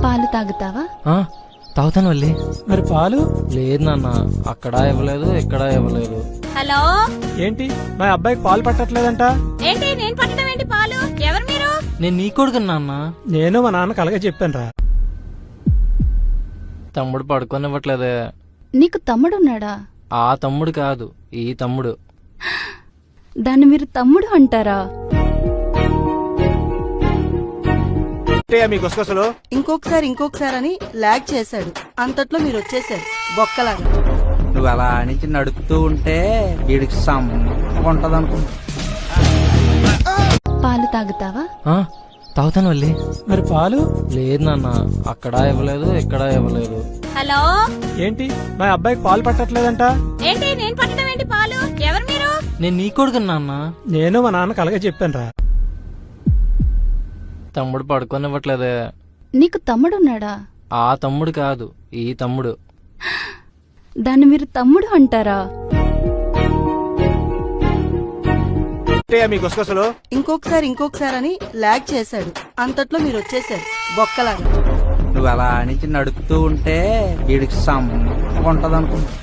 పాలు తాగుతావా? తాగుతాను వల్లి. మరి పాలు లేదు నాన్న, అక్కడ ఇవ్వలేదు ఇక్కడ ఇవ్వలేదు. హలో, ఏంటి మా అబ్బాయికి పాలు పట్టట్లేదంట? ఏంటి నేను పట్టడం ఏంటి పాలు? ఎవరు మీరు? నేను నీ కొడుకు నాన్న. నేను మా నాన్నకి అలాగే చెప్పాను రా. తమ్ముడు పడుకోనివ్వట్లేదే. నీకు తమ్ముడున్నాడా? ఆ తమ్ముడు కాదు, ఈ తమ్ముడు. దాన్ని మీరు తమ్ముడు అంటారా? ఇంకొకసారి అని లాగ్ చేశాడు. అంతట్లో మీరు వచ్చేసారు బొక్కలాగా. నువ్వు అలా నుంచి నడుపుతూ ఉంటే వీడికి ఉంటది అనుకుంటా. పాలు తాగుతావా? తాగుతాను వల్లి. మరి పాలు లేదు నాన్న, అక్కడ ఇవ్వలేదు ఇక్కడ ఇవ్వలేదు. హలో, ఏంటి మా అబ్బాయికి పాలు పట్టట్లేదంట? ఏంటి నేను పట్టడం ఏంటి పాలు? ఎవరు మీరు? నేను నీ కొడుకు నాన్న. నేను మా నాన్నకి అలాగే చెప్పాను రా. తమ్ముడు పడుకోనివ్వట్లేదే. నీకు తమ్ముడున్నాడా? ఆ తమ్ముడు కాదు, ఈ తమ్ముడు. దాన్ని మీరు తమ్ముడు అంటారా? ఇంకొకసారి అని లాగ్ చేశాడు. అంతట్లో మీరు వచ్చేసారు బొక్కలాగా. నువ్వు అలా నుంచి నడుపుతూ ఉంటే వీడికి ఉంటది అనుకుంటా.